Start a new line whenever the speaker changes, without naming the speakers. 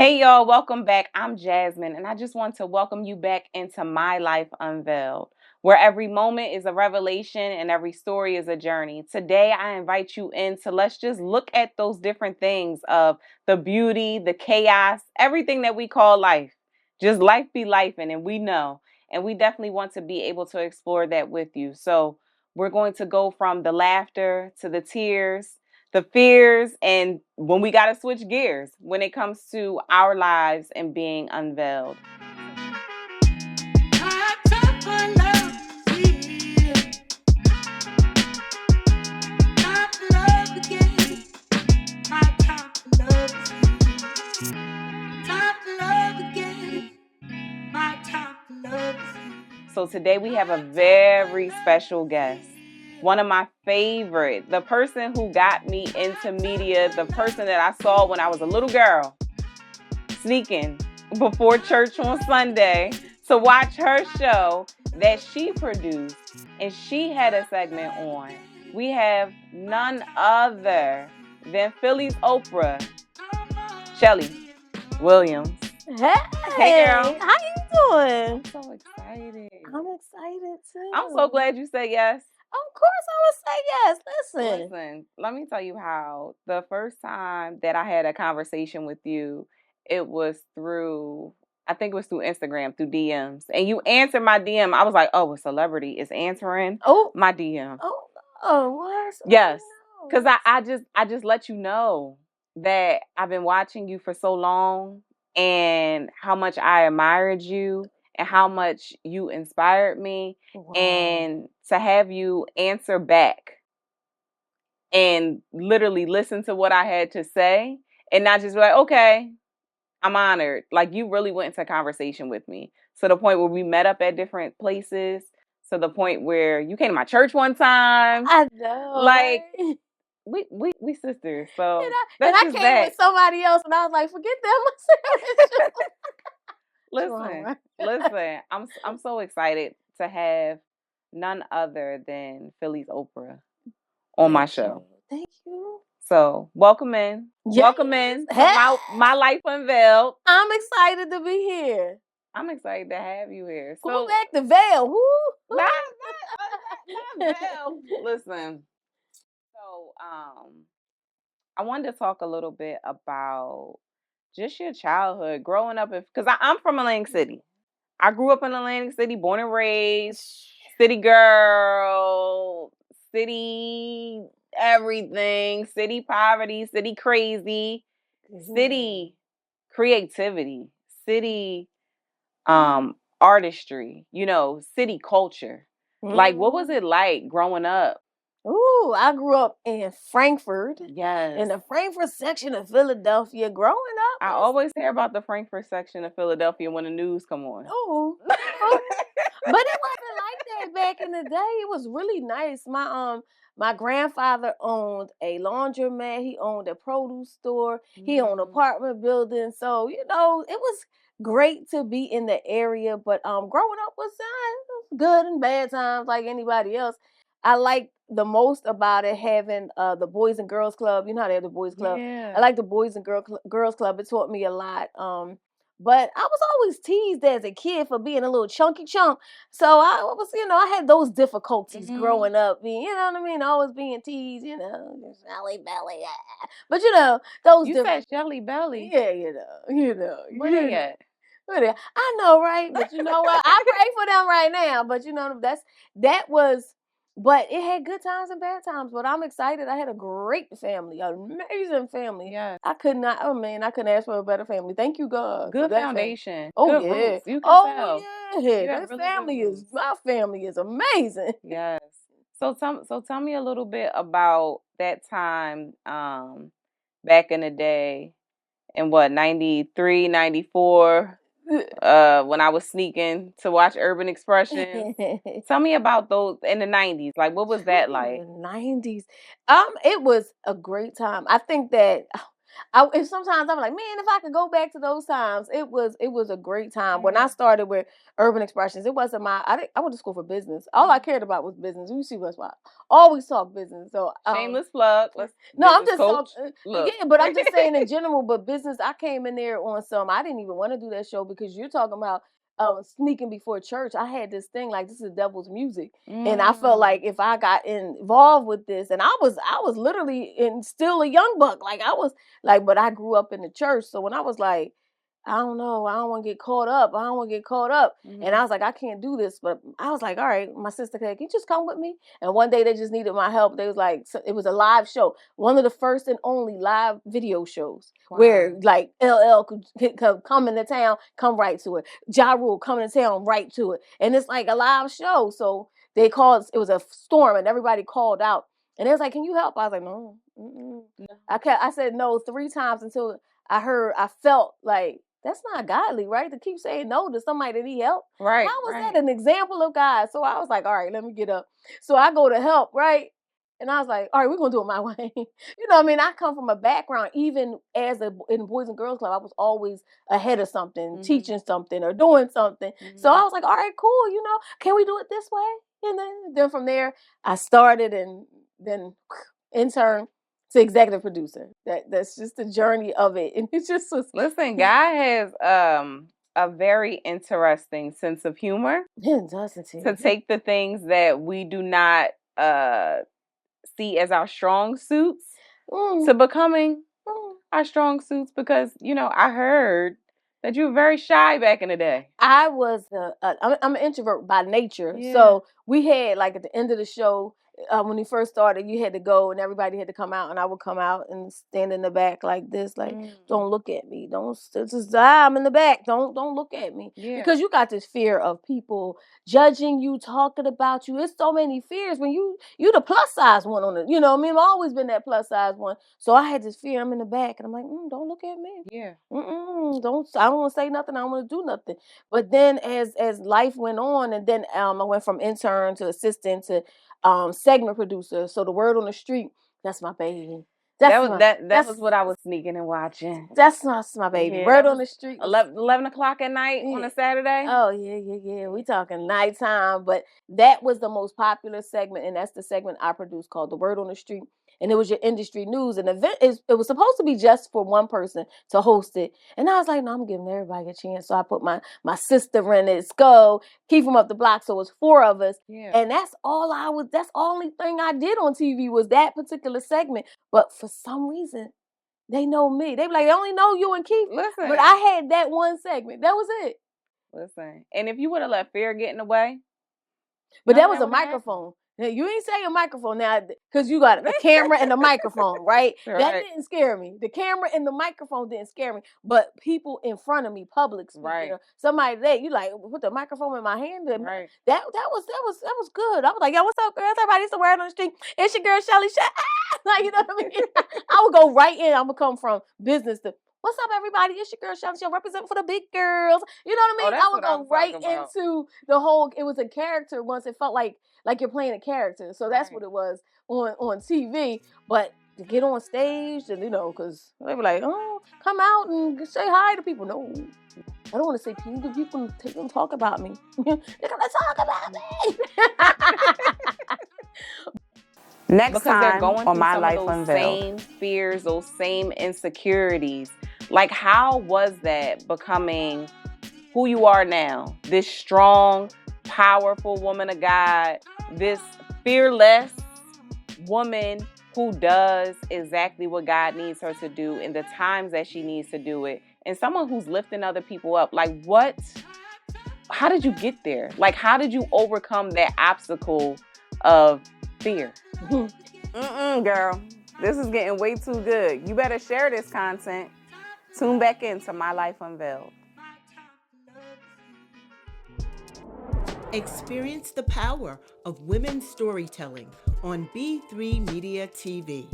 Hey y'all, welcome back. I'm Jasmine, and I just want to welcome you back into My Life Unveiled, where every moment is a revelation and every story is a journey. Today, I invite you in to let's just look at those different things of the beauty, the chaos, everything that we call life. Just life be life, and we know. And we definitely want to be able to explore that with you. So, we're going to go from the laughter to the tears, the fears, and when we got to switch gears when it comes to our lives and being unveiled. So today we have a very special guest. One of my favorite, the person who got me into media, the person that I saw when I was a little girl, sneaking before church on Sunday to watch her show that she produced, and she had a segment on. We have none other than Philly's Oprah, Shelly Williams.
Hey,
girl.
how you doing?
I'm so excited.
I'm excited too.
I'm so glad you said yes.
Of course, I would say yes. Listen.
Listen, let me tell you how the first time that I had a conversation with you, it was through, I think it was through Instagram, through DMs. And you answered my DM. I was like, oh, a celebrity is answering my DM.
What?
Yes. Because I just let you know that I've been watching you for so long and how much I admired you and how much you inspired me.
Wow.
And to have you answer back and literally listen to what I had to say and not just be like, okay, I'm honored. Like, you really went into conversation with me. To the point where we met up at different places. To the point where you came to my church one time.
I know.
Like,
right?
we sisters. So
and I came with somebody else, and I was like, forget them.
Listen. I'm so excited to have none other than Philly's Oprah on my show.
Thank you.
So welcome in.
Yes.
Welcome in to my Life Unveiled.
I'm excited to be here.
I'm excited to have you here.
Pull back the veil.
Not veil. Listen. So I wanted to talk a little bit about just your childhood, growing up, because I'm from Atlantic City. I grew up in Atlantic City, born and raised, city girl, city everything, city poverty, city crazy, city creativity, city artistry, city culture. Like, what was it like growing up?
Ooh, I grew up in Frankfurt.
Yes.
In the Frankfurt section of Philadelphia. Growing up,
I always hear about the Frankfurt section of Philadelphia when the news come on.
Oh. But it wasn't like that back in the day. It was really nice. My grandfather owned a laundromat. He owned a produce store. He owned apartment buildings. So, it was great to be in the area. But growing up was good and bad times like anybody else. I like the most about it having the Boys and Girls Club. You know how they have the Boys Club?
Yeah.
I like the Boys and Girls Club. It taught me a lot. But I was always teased as a kid for being a little chunky chunk. So I was, I had those difficulties growing up. Being, you know what I mean? Always being teased, Shelly Belly. But those.
You said Shelly Belly.
Yeah,
Where they at?
I know, right? But you know what? I pray for them right now. But but it had good times and bad times. But I'm excited. I had a great family, an amazing family.
Yeah.
I couldn't ask for a better family. Thank you, God.
Good foundation.
Oh,
good
yeah.
Roots. You can tell.
Yeah. My family is amazing.
Yes. So tell me a little bit about that time back in the day in 93, 94. When I was sneaking to watch Urban Expression. Tell me about those in the 90s. Like, what was that like?
The 90s. It was a great time. I think that And sometimes I'm like, man, if I could go back to those times, it was a great time. When I started with Urban Expressions, it wasn't I went to school for business. All I cared about was business. You see what's why. Always talk business. So
Shameless plug. Let's
no, I'm
business
just
coach.
talking.
Look.
Yeah, but I'm just saying in general. But business, I came in there on some. I didn't even want to do that show because you're talking about sneaking before church. I had this thing like this is devil's music, and I felt like if I got involved with this, and I was literally still a young buck. Like I was like, but I grew up in the church, so when I was like, I don't know, I don't want to get caught up. I don't want to get caught up. And I was like, I can't do this. But I was like, all right, my sister said, can you just come with me? And one day they just needed my help. They was like, so it was a live show, one of the first and only live video shows where like LL could come into town, come right to it. Ja Rule coming to town, right to it. And it's like a live show. So they called, it was a storm and everybody called out. And they was like, can you help? I was like, no. I said no 3 times until I felt like that's not godly, right? To keep saying no to somebody that need help.
Right.
How was that an example of God? So I was like, all right, let me get up. So I go to help, right? And I was like, all right, we're gonna do it my way. You know what I mean? I come from a background, even in Boys and Girls Club, I was always ahead of something, teaching something or doing something. So I was like, all right, cool, can we do it this way? And then from there, I started and then intern to executive producer. That's just the journey of it. And it's just
listen, God has a very interesting sense of humor.
doesn't he?
To take the things that we do not see as our strong suits to becoming our strong suits, because I heard that you were very shy back in the day.
I was I'm an introvert by nature. So we had like at the end of the show, when we first started, you had to go and everybody had to come out, and I would come out and stand in the back like this, like don't look at me, don't just I'm in the back, don't look at me, because you got this fear of people judging you, talking about you. It's so many fears when you the plus size one on it. You know what I mean? I've always been that plus size one, so I had this fear. I'm in the back, and I'm like, don't look at me. I don't want to say nothing. I don't want to do nothing. But then as life went on, and then I went from intern to assistant to segment producer. So the word on the street, that's my baby.
That was what I was sneaking and watching.
That's my baby. Word on the street.
11 o'clock at night on a Saturday.
Oh yeah. We talking nighttime, but that was the most popular segment, and that's the segment I produced called The Word on the Street. And it was your industry news. And it was supposed to be just for one person to host it. And I was like, no, I'm giving everybody a chance. So I put my sister in it, Sco, keep from up the block. So it was 4 of us. And that's the only thing I did on TV was that particular segment. But for some reason, they know me. They be like, they only know you and Keith.
Listen.
But I had that one segment. That was it.
Listen. And if you would have let fear get in the way.
But that was a microphone. Now, you ain't say a microphone now because you got a camera and a microphone, right? That didn't scare me. The camera and the microphone didn't scare me. But people in front of me, public speaking, somebody there, you like put the microphone in my hand. That was good. I was like, yo, what's up, girls? Everybody used to wear it on the street. It's your girl Shelly Shell. Like, you know what I mean? I would go right in. I'm gonna come from business to what's up, everybody? It's your girl Shelly Shell, representing for the big girls. You know what I mean? I would go right into the whole. It was a character once. It felt like you're playing a character. So that's what it was on TV. But to get on stage, and because they were like, oh, come out and say hi to people. No, I don't want to say people talk about me. They're gonna talk about me.
Next because time they're going on My Life Unveiled. Same fears, those same insecurities. Like, how was that becoming who you are now? This strong, powerful woman of God, this fearless woman who does exactly what God needs her to do in the times that she needs to do it, and someone who's lifting other people up. Like, how did you get there? Like, how did you overcome that obstacle of fear? Girl, this is getting way too good. You better share this content. Tune back into My Life Unveiled.
Experience the power of women's storytelling on B3 Media TV.